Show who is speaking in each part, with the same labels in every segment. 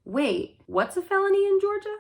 Speaker 1: Wait, what's a felony in Georgia?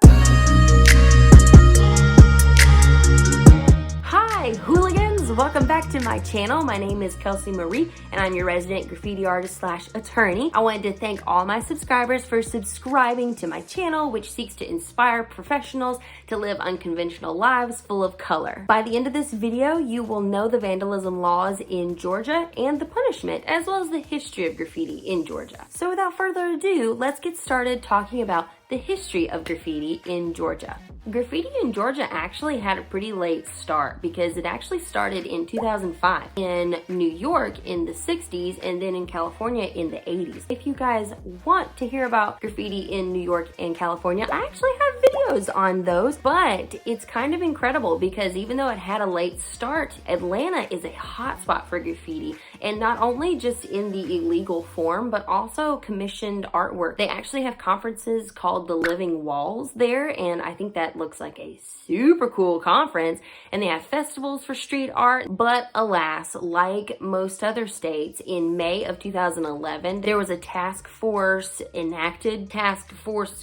Speaker 1: Hi, hooligans! Welcome back to my channel. My name is Kelsey Marie, and I'm your resident graffiti artist / attorney. I wanted to thank all my subscribers for subscribing to my channel, which seeks to inspire professionals to live unconventional lives full of color. By the end of this video, you will know the vandalism laws in Georgia and the punishment, as well as the history of graffiti in Georgia. So without further ado, let's get started talking about the history of graffiti in Georgia. Graffiti in Georgia actually had a pretty late start because it actually started in 2005 in New York in the 60s and then in California in the 80s. If you guys want to hear about graffiti in New York and California, I actually have videos on those, but it's kind of incredible because even though it had a late start, Atlanta is a hotspot for graffiti, and not only just in the illegal form, but also commissioned artwork. They actually have conferences called the Living Walls there, and I think that looks like a super cool conference, and they have festivals for street art. But alas, like most other states, in May of 2011 there was a task force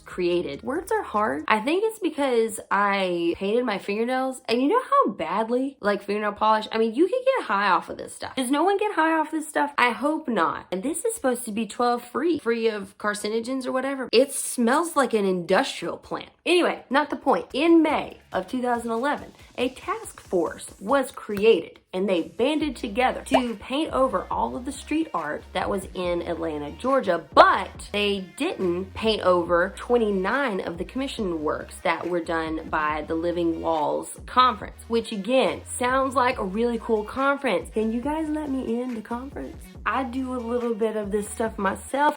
Speaker 1: created. Words are hard. I think it's because I painted my fingernails, and you know how badly, like fingernail polish, I mean, you can get high off of this stuff. Does no one get high off this stuff? I hope not. And this is supposed to be 12 free of carcinogens or whatever. It smells like an industrial plant. Anyway, not the point. In May of 2011, a task force was created, and they banded together to paint over all of the street art that was in Atlanta, Georgia, but they didn't paint over 29 of the commission works that were done by the Living Walls conference, which again, sounds like a really cool conference. Can you guys let me in the conference? I do a little bit of this stuff myself.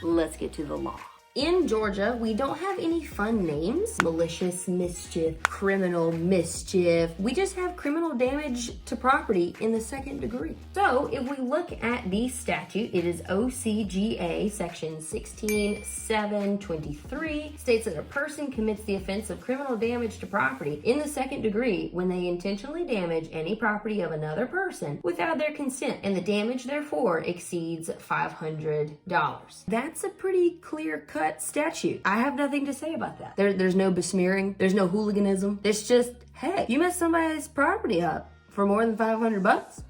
Speaker 1: Let's get to the law. In Georgia, we don't have any fun names. Malicious mischief, criminal mischief. We just have criminal damage to property in the second degree. So if we look at the statute, it is O.C.G.A. section 16723 states that a person commits the offense of criminal damage to property in the second degree when they intentionally damage any property of another person without their consent, and the damage therefore exceeds $500. That's a pretty clear-cut statute. I have nothing to say about that. There's no besmearing. There's no hooliganism. It's just, hey, you messed somebody's property up for more than $500,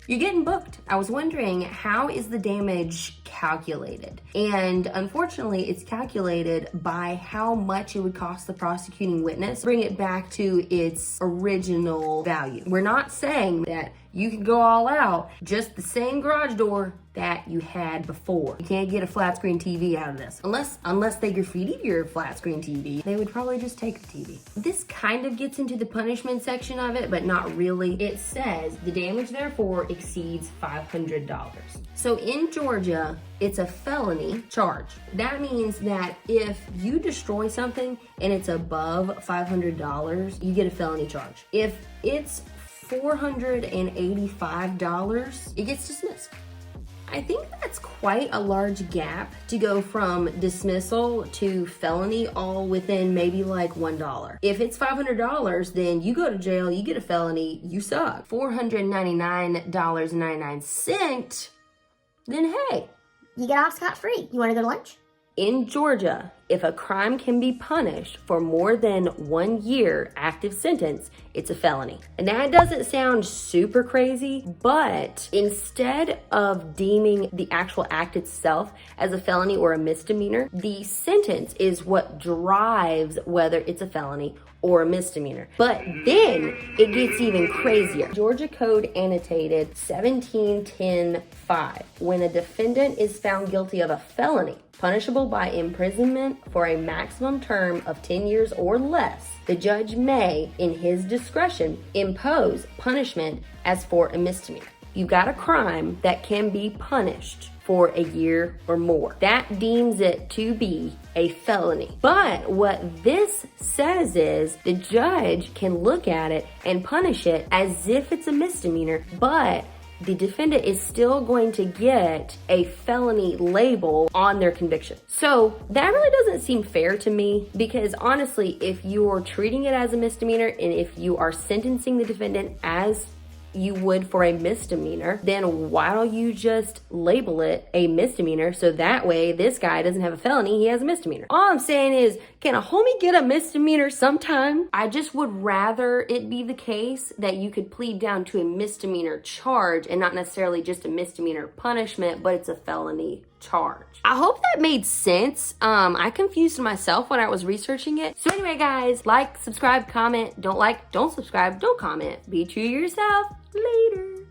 Speaker 1: you're getting booked. I was wondering, how is the damage calculated? And unfortunately, it's calculated by how much it would cost the prosecuting witness to bring it back to its original value. We're not saying that you can go all out, just the same garage door that you had before. You can't get a flat screen TV out of this. Unless they graffitied your flat screen TV, they would probably just take the TV. This kind of gets into the punishment section of it, but not really. It says the damage therefore exceeds $500. So in Georgia, it's a felony charge. That means that if you destroy something and it's above $500, you get a felony charge. If it's $485, it gets dismissed. I think that's quite a large gap to go from dismissal to felony all within maybe like $1. If it's $500, then you go to jail, you get a felony, you suck. $499.99, then hey,
Speaker 2: you get off scot-free. You want to go to lunch?
Speaker 1: In Georgia, if a crime can be punished for more than 1 year active sentence, it's a felony. And that doesn't sound super crazy, but instead of deeming the actual act itself as a felony or a misdemeanor, the sentence is what drives whether it's a felony or a misdemeanor. But then it gets even crazier. Georgia Code annotated 1710(5). When a defendant is found guilty of a felony, punishable by imprisonment for a maximum term of 10 years or less, the judge may, in his discretion, impose punishment as for a misdemeanor. You've got a crime that can be punished for a year or more. That deems it to be a felony. But what this says is the judge can look at it and punish it as if it's a misdemeanor, but the defendant is still going to get a felony label on their conviction. So that really doesn't seem fair to me, because honestly, if you're treating it as a misdemeanor and if you are sentencing the defendant as you would for a misdemeanor, then why don't you just label it a misdemeanor so that way this guy doesn't have a felony, he has a misdemeanor. All I'm saying is, can a homie get a misdemeanor sometime? I just would rather it be the case that you could plead down to a misdemeanor charge and not necessarily just a misdemeanor punishment, but it's a felony charge. I hope that made sense. I confused myself when I was researching it. So anyway, guys, like, subscribe, comment. Don't like, don't subscribe, don't comment. Be true to yourself. Later.